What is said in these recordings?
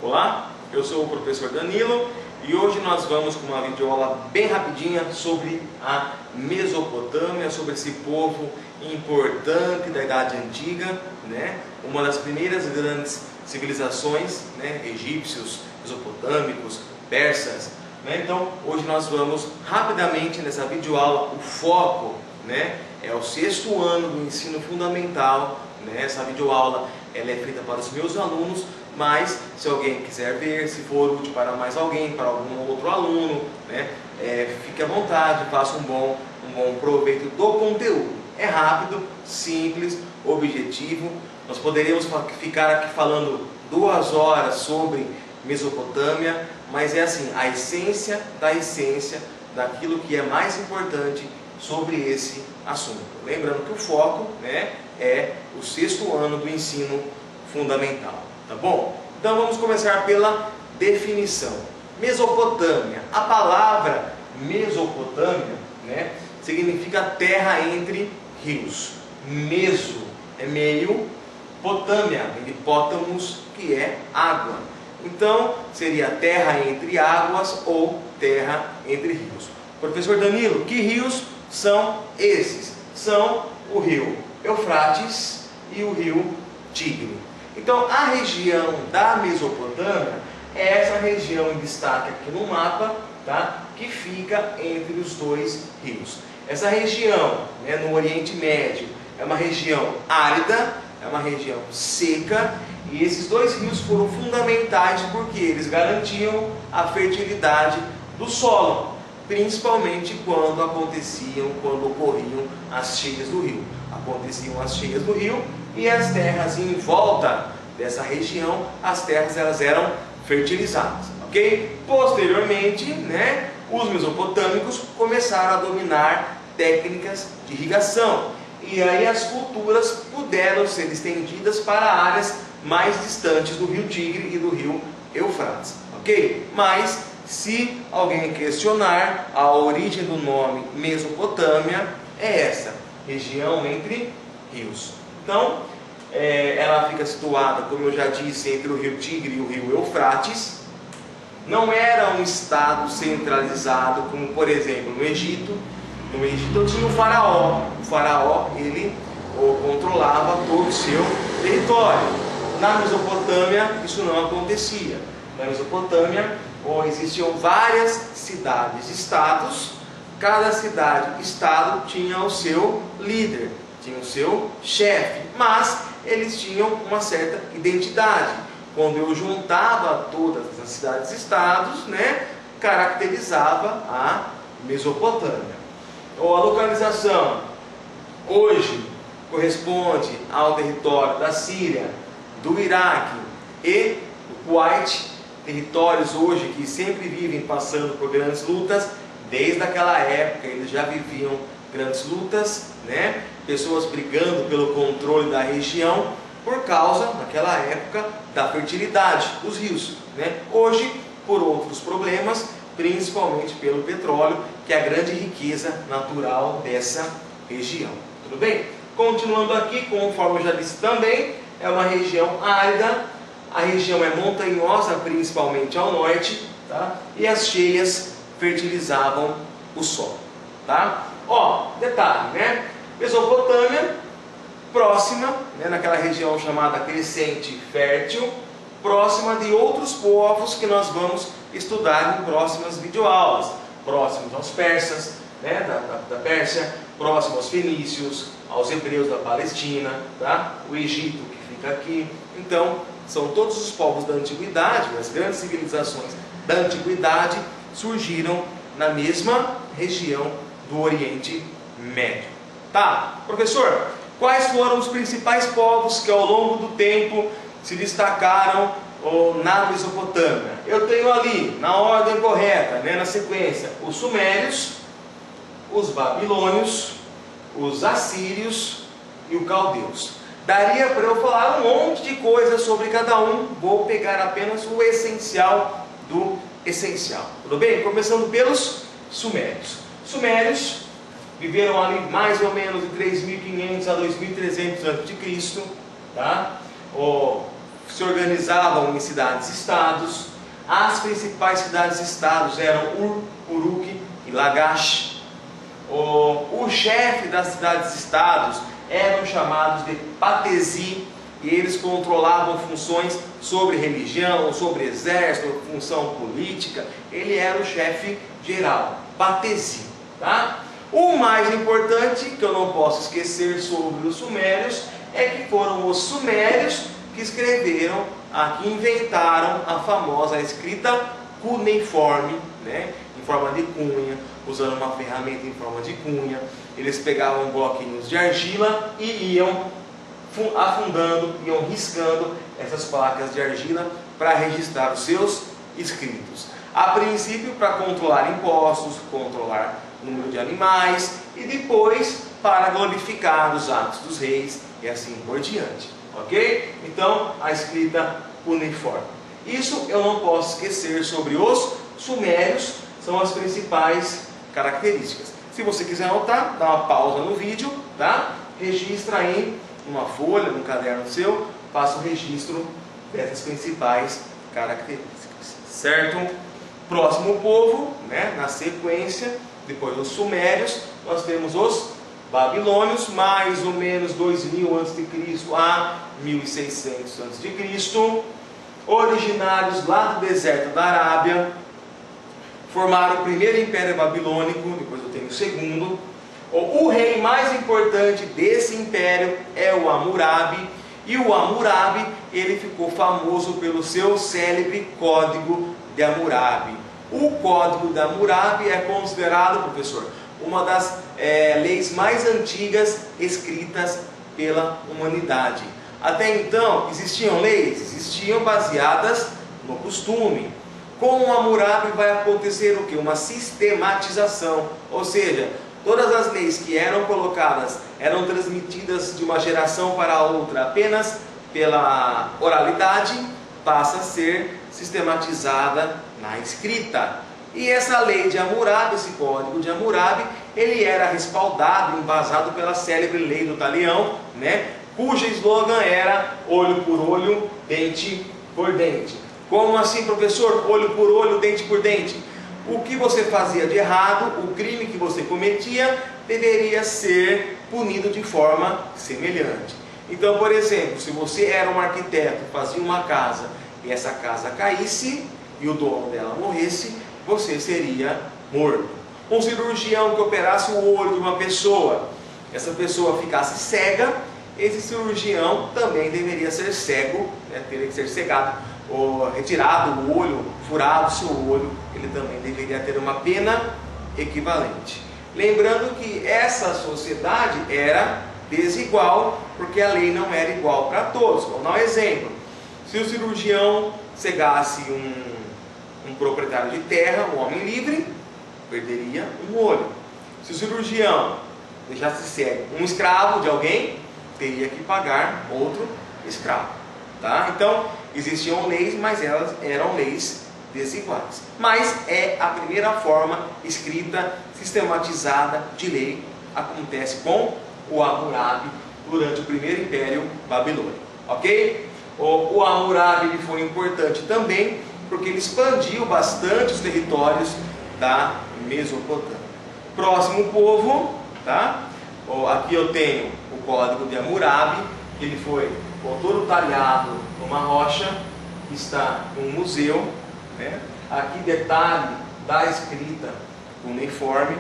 Olá, eu sou o professor Danilo e hoje nós vamos com uma videoaula bem rapidinha sobre a Mesopotâmia, sobre esse povo importante da Idade Antiga, né? Uma das primeiras grandes civilizações, né? Egípcios, mesopotâmicos, persas, né? Então hoje nós vamos rapidamente nessa videoaula, o foco, né? É o 6º ano do ensino fundamental, né? Essa videoaula ela é feita para os meus alunos, mas se alguém quiser ver, se for útil para mais alguém, para algum outro aluno, né, fique à vontade, faça um bom proveito do conteúdo. É rápido, simples, objetivo. Nós poderíamos ficar aqui falando 2 horas sobre Mesopotâmia, mas é assim, a essência da essência daquilo que é mais importante sobre esse assunto. Lembrando que o foco, né, é o 6º ano do ensino fundamental. Tá bom? Então vamos começar pela definição. Mesopotâmia. A palavra Mesopotâmia, né, significa terra entre rios. Meso é meio, potâmia, de hipótamos, que é água. Então seria terra entre águas ou terra entre rios. Professor Danilo, que rios são esses? São o rio Eufrates e o rio Tigre. Então, a região da Mesopotâmia é essa região em destaque aqui no mapa, tá? Que fica entre os 2 rios. Essa região, né, no Oriente Médio, é uma região árida, é uma região seca, e esses 2 rios foram fundamentais porque eles garantiam a fertilidade do solo, principalmente quando ocorriam as cheias do rio. Aconteciam as cheias do rio e as terras em volta dessa região, as terras elas eram fertilizadas, ok? Posteriormente, né, os mesopotâmicos começaram a dominar técnicas de irrigação e aí as culturas puderam ser estendidas para áreas mais distantes do rio Tigre e do rio Eufrates, ok? Mas se alguém questionar, a origem do nome Mesopotâmia é essa, região entre rios. Então, ela fica situada, como eu já disse, entre o rio Tigre e o rio Eufrates. Não era um estado centralizado, como por exemplo no Egito. No Egito tinha o faraó. O faraó, ele controlava todo o seu território. Na Mesopotâmia, isso não acontecia. Na Mesopotâmia, existiam várias cidades-estados. Cada cidade-estado tinha o seu líder, tinha o seu chefe, mas eles tinham uma certa identidade. Quando eu juntava todas as cidades-estados, né, caracterizava a Mesopotâmia. Ou a localização hoje corresponde ao território da Síria, do Iraque e do Kuwait, territórios hoje que sempre vivem passando por grandes lutas. Desde aquela época eles já viviam grandes lutas, né? Pessoas brigando pelo controle da região por causa, naquela época, da fertilidade dos rios, né? Hoje, por outros problemas, principalmente pelo petróleo, que é a grande riqueza natural dessa região. Tudo bem? Continuando aqui, conforme eu já disse também, é uma região árida, a região é montanhosa, principalmente ao norte, tá? E as cheias fertilizavam o solo, tá? Ó, detalhe, né? Mesopotâmia, próxima, né, naquela região chamada Crescente Fértil, próxima de outros povos que nós vamos estudar em próximas videoaulas, próximos aos persas, né, da Pérsia, próximo aos fenícios, aos hebreus da Palestina, tá? O Egito que fica aqui. Então, são todos os povos da antiguidade, as grandes civilizações da antiguidade surgiram na mesma região do Oriente Médio. Tá, professor, quais foram os principais povos que ao longo do tempo se destacaram na Mesopotâmia? Eu tenho ali, na ordem correta, né, na sequência, os sumérios, os babilônios, os assírios e os caldeus. Daria para eu falar um monte de coisas sobre cada um, vou pegar apenas o essencial do essencial. Tudo bem? Começando pelos sumérios. Sumérios viveram ali mais ou menos de 3.500 a 2.300 a.C., tá? se organizavam em cidades-estados. As principais cidades-estados eram Ur, Uruk e Lagash. O chefe das cidades-estados eram chamados de Patesi, e eles controlavam funções sobre religião, sobre exército, função política. Ele era o chefe geral, Patesi, tá? O mais importante, que eu não posso esquecer sobre os sumérios, é que foram os sumérios que escreveram, que inventaram a famosa escrita cuneiforme, né? Em forma de cunha, usando uma ferramenta em forma de cunha. Eles pegavam bloquinhos de argila e iam afundando, iam riscando essas placas de argila para registrar os seus escritos. A princípio para controlar impostos, controlar o número de animais e depois para glorificar os atos dos reis e assim por diante. Ok? Então a escrita cuneiforme. Isso eu não posso esquecer sobre os sumérios, são as principais características. Se você quiser anotar, dá uma pausa no vídeo, tá? Registra aí numa folha, num caderno seu, faça o registro dessas principais características, certo? Próximo povo, né? Na sequência, depois dos sumérios, nós temos os babilônios, mais ou menos 2000 a.C. a 1600 a.C., originários lá do deserto da Arábia, formaram o primeiro império babilônico, depois eu tenho o segundo. O rei mais importante desse império é o Hammurabi, e o Hammurabi ele ficou famoso pelo seu célebre Código de Hammurabi. O Código de Hammurabi é considerado, professor, uma das leis mais antigas escritas pela humanidade. Até então, existiam leis? Existiam baseadas no costume. Com o Hammurabi vai acontecer o que? Uma sistematização, ou seja, todas as leis que eram colocadas, eram transmitidas de uma geração para outra apenas pela oralidade, passa a ser sistematizada na escrita. E essa lei de Hammurabi, esse código de Hammurabi, ele era respaldado, embasado pela célebre lei do Talião, né? Cujo slogan era olho por olho, dente por dente. Como assim, professor? Olho por olho, dente por dente. O que você fazia de errado, o crime que você cometia, deveria ser punido de forma semelhante. Então, por exemplo, se você era um arquiteto, fazia uma casa e essa casa caísse e o dono dela morresse, você seria morto. Um cirurgião que operasse o olho de uma pessoa, essa pessoa ficasse cega, esse cirurgião também deveria ser cego, né? Teria que ser cegado, ou retirado o olho, furado o seu olho, ele também deveria ter uma pena equivalente. Lembrando que essa sociedade era desigual, porque a lei não era igual para todos. Vou dar um exemplo. Se o cirurgião cegasse um proprietário de terra, um homem livre, perderia um olho. Se o cirurgião deixasse cego um escravo de alguém, teria que pagar outro escravo. Tá? Então, existiam leis, mas elas eram leis desiguais. Mas é a primeira forma escrita, sistematizada de lei, acontece com o Hammurabi durante o primeiro império babilônico. Ok? O Hammurabi ele foi importante também porque ele expandiu bastante os territórios da Mesopotâmia. Próximo povo, tá? Aqui eu tenho o Código de Hammurabi, que ele foi todo talhado numa rocha, que está em um museu, né? Aqui detalhe da escrita cuneiforme.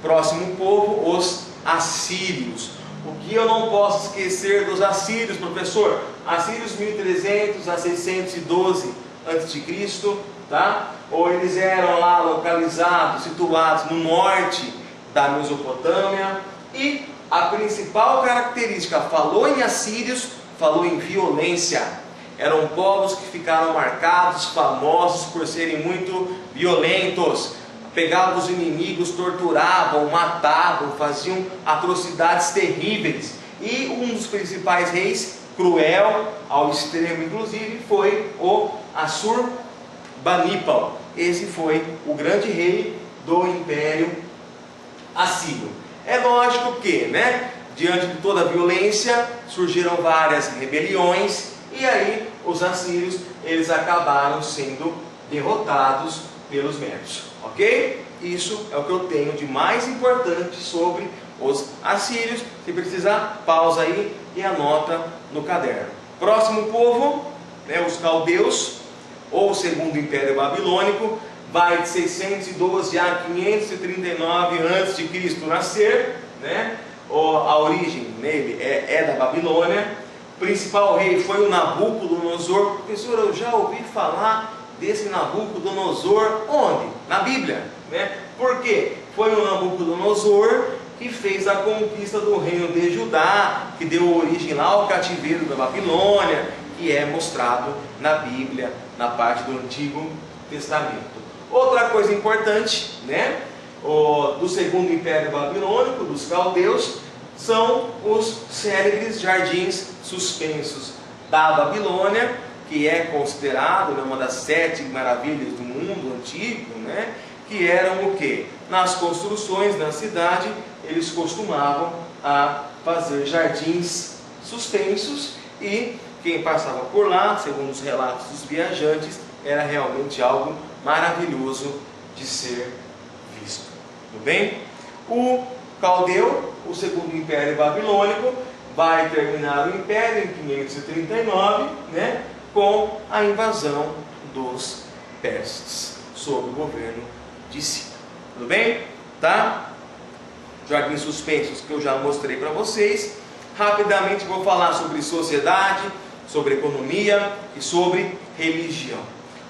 Próximo povo, os assírios. O que eu não posso esquecer dos assírios, professor? Assírios 1300 a 612 a.C., tá? Ou eles eram lá localizados, situados no norte da Mesopotâmia. E a principal característica, falou em assírios, falou em violência. Eram povos que ficaram marcados, famosos por serem muito violentos. Pegavam os inimigos, torturavam, matavam, faziam atrocidades terríveis. E um dos principais reis, cruel ao extremo inclusive, foi o Assurbanipal. Esse foi o grande rei do Império Assírio. É lógico que, né, diante de toda a violência, surgiram várias rebeliões, e aí os assírios, eles acabaram sendo derrotados pelos medos, ok? Isso é o que eu tenho de mais importante sobre os assírios. Se precisar, pausa aí e anota no caderno. Próximo povo, né, os caldeus, ou o segundo império babilônico, vai de 612 a 539 a.C. nascer, né? A origem nele é da Babilônia. O principal rei foi o Nabucodonosor. Professor, eu já ouvi falar desse Nabucodonosor onde? Na Bíblia, né? Por quê? Foi o Nabucodonosor que fez a conquista do reino de Judá, que deu origem lá ao cativeiro da Babilônia, que é mostrado na Bíblia, na parte do Antigo Testamento. Outra coisa importante, né, do segundo império babilônico, dos caldeus, são os célebres jardins suspensos da Babilônia, que é considerado, né, uma das 7 maravilhas do mundo antigo, né, que eram o quê? Nas construções na cidade, eles costumavam fazer jardins suspensos, e quem passava por lá, segundo os relatos dos viajantes, era realmente algo maravilhoso de ser visto. Tudo bem? O caldeu, o segundo império babilônico, vai terminar o império em 539, né, com a invasão dos persas, sob o governo de Ciro. Tudo bem? Tá? Jardins suspensos que eu já mostrei para vocês. Rapidamente vou falar sobre sociedade, sobre economia e sobre religião.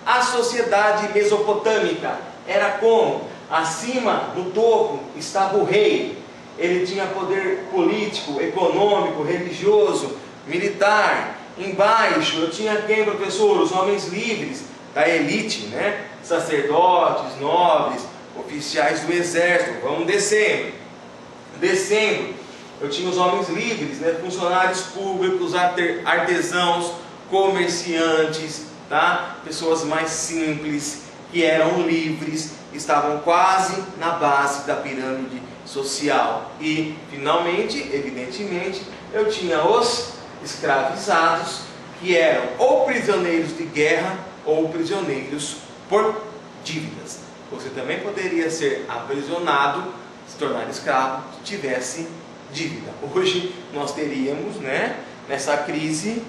A sociedade mesopotâmica era como? Acima, no topo, estava o rei. Ele tinha poder político, econômico, religioso, militar. Embaixo eu tinha quem, professor? Os homens livres da elite, né? Sacerdotes, nobres, oficiais do exército. Vamos descendo. Descendo, eu tinha os homens livres, né? Funcionários públicos, artesãos, comerciantes, tá? Pessoas mais simples, que eram livres, estavam quase na base da pirâmide social. E, finalmente, evidentemente, eu tinha os escravizados, que eram ou prisioneiros de guerra ou prisioneiros por dívidas. Você também poderia ser aprisionado, se tornar escravo, se tivesse dívida. Hoje nós teríamos, né, nessa crise,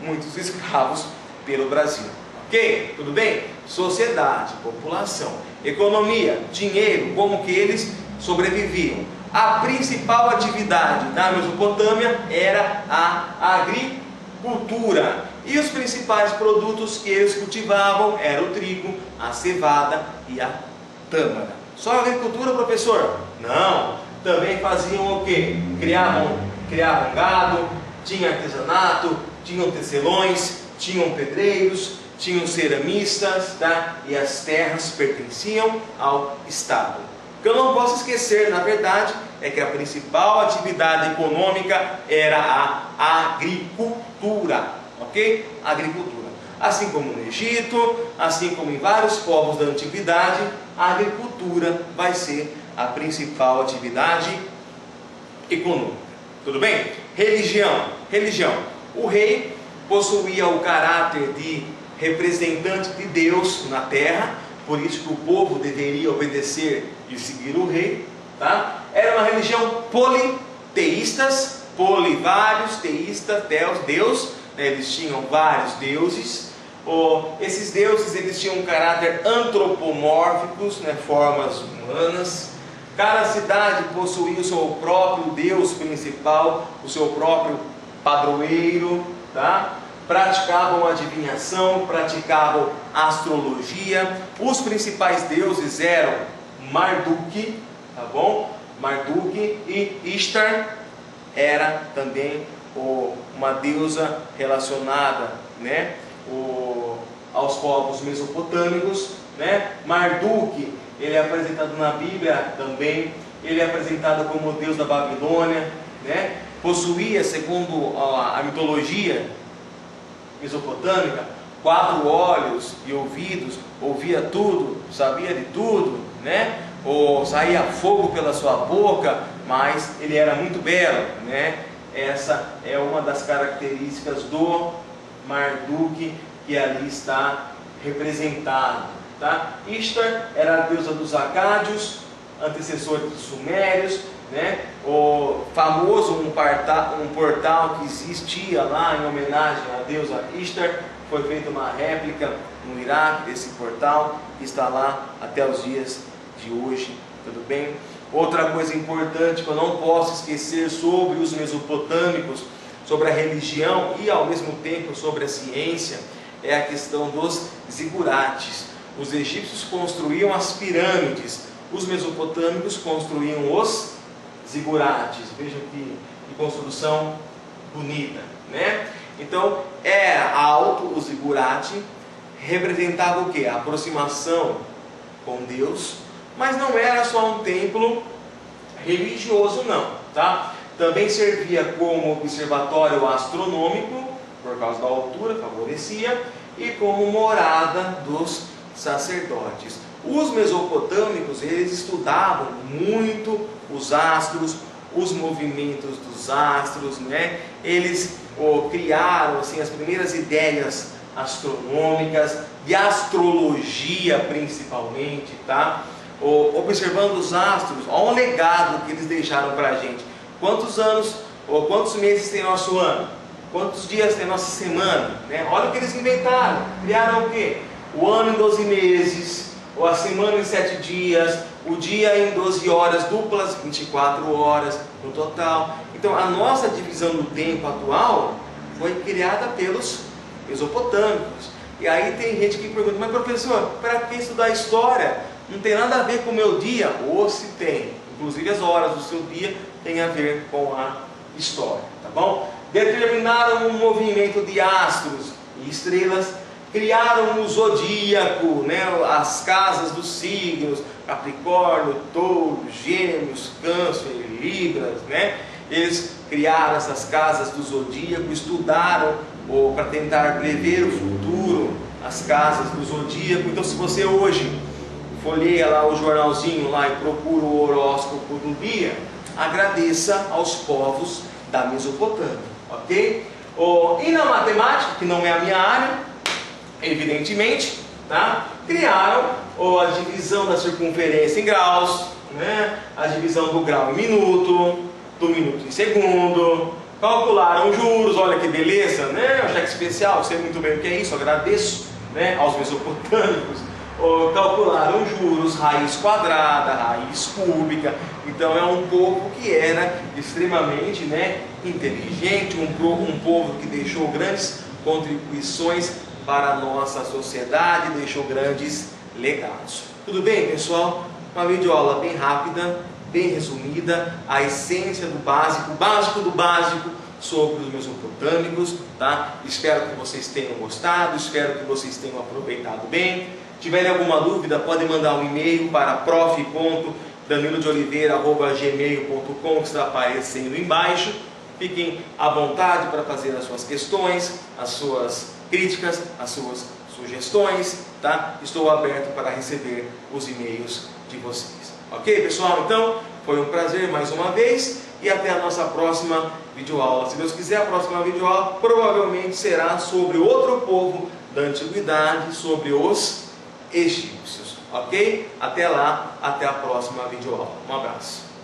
muitos escravos pelo Brasil. Ok? Tudo bem? Sociedade, população, economia, dinheiro, como que eles sobreviviam? A principal atividade da Mesopotâmia era a agricultura. E os principais produtos que eles cultivavam eram o trigo, a cevada e a tâmara. Só a agricultura, professor? Não. Também faziam o quê? Criavam gado, tinha artesanato, tinham tecelões, tinham pedreiros, tinham ceramistas, tá? E as terras pertenciam ao Estado. O que eu não posso esquecer, na verdade, é que a principal atividade econômica era a agricultura, ok? Agricultura. Assim como no Egito, assim como em vários povos da antiguidade, a agricultura vai ser a principal atividade econômica. Tudo bem? Religião. Religião. O rei possuía o caráter de representante de Deus na terra, por isso que o povo deveria obedecer e seguir o rei, tá? Era uma religião politeístas, vários teístas, Deus, né? Eles tinham vários deuses. Esses deuses, eles tinham um caráter antropomórficos, né? Formas humanas. Cada cidade possuía o seu próprio Deus principal, o seu próprio padroeiro, tá? Praticavam adivinhação, praticavam astrologia. Os principais deuses eram Marduk, tá bom? Marduk, e Ishtar era também uma deusa relacionada, né, aos povos mesopotâmicos, né? Marduk, ele é apresentado na Bíblia também. Ele é apresentado como o deus da Babilônia, né? Possuía, segundo a mitologia mesopotâmica, 4 olhos e ouvidos, ouvia tudo, sabia de tudo, né? Saía fogo pela sua boca, mas ele era muito belo, né? Essa é uma das características do Marduk, que ali está representado. Tá? Ishtar era a deusa dos Acádios, antecessor dos Sumérios, né? O famoso um portal que existia lá em homenagem à deusa Ishtar, foi feita uma réplica no Iraque desse portal, que está lá até os dias de hoje, tudo bem? Outra coisa importante que eu não posso esquecer sobre os mesopotâmicos, sobre a religião e ao mesmo tempo sobre a ciência, é a questão dos zigurates. Os egípcios construíam as pirâmides, os mesopotâmicos construíam os zigurates. Vejam que construção bonita, né? Então, alto o zigurate, representava o que? A aproximação com Deus, mas não era só um templo religioso não, tá? Também servia como observatório astronômico, por causa da altura, favorecia, e como morada dos sacerdotes. Os mesopotâmicos, eles estudavam muito os astros, os movimentos dos astros, né? Eles criaram assim, as primeiras ideias astronômicas, de astrologia principalmente, tá? Observando os astros, olha o legado que eles deixaram para a gente. Quantos anos ou quantos meses tem nosso ano? Quantos dias tem nossa semana? Né? Olha o que eles inventaram. Criaram o quê? O ano em 12 meses, ou a semana em 7 dias, o dia em 12 horas duplas, 24 horas no total. Então a nossa divisão do tempo atual foi criada pelos mesopotâmicos. E aí tem gente que pergunta, mas professor, para que estudar história? Não tem nada a ver com o meu dia? Ou se tem, inclusive as horas do seu dia tem a ver com a história, tá bom? Determinaram o movimento de astros e estrelas, criaram o zodíaco, né? As casas dos signos, Capricórnio, Touro, Gêmeos, Câncer, Libras, né? Eles criaram essas casas do zodíaco, estudaram para tentar prever o futuro, as casas do zodíaco. Então, se você hoje folheia lá o jornalzinho lá e procura o horóscopo do dia, agradeça aos povos da Mesopotâmia, ok? E na matemática, que não é a minha área, evidentemente, tá? Criaram a divisão da circunferência em graus, né? A divisão do grau em minuto, do minuto em segundo, calcularam juros, olha que beleza, né? O cheque especial, sei muito bem o que é isso, agradeço, né, aos mesopotâmicos. Calcularam juros, raiz quadrada, raiz cúbica. Então é um povo que era extremamente, né, inteligente, um povo que deixou grandes contribuições para a nossa sociedade, deixou grandes legados. Tudo bem, pessoal? Uma videoaula bem rápida, bem resumida, a essência do básico, o básico do básico sobre os mesopotâmicos, tá? Espero que vocês tenham gostado, espero que vocês tenham aproveitado bem. Tiverem alguma dúvida, podem mandar um e-mail para prof.danilodeoliveira@gmail.com, que está aparecendo embaixo. Fiquem à vontade para fazer as suas questões, as suas críticas, as suas sugestões, tá? Estou aberto para receber os e-mails de vocês. Ok, pessoal? Então, foi um prazer mais uma vez e até a nossa próxima videoaula. Se Deus quiser, a próxima videoaula provavelmente será sobre outro povo da antiguidade, sobre os egípcios. Ok? Até lá, até a próxima videoaula. Um abraço.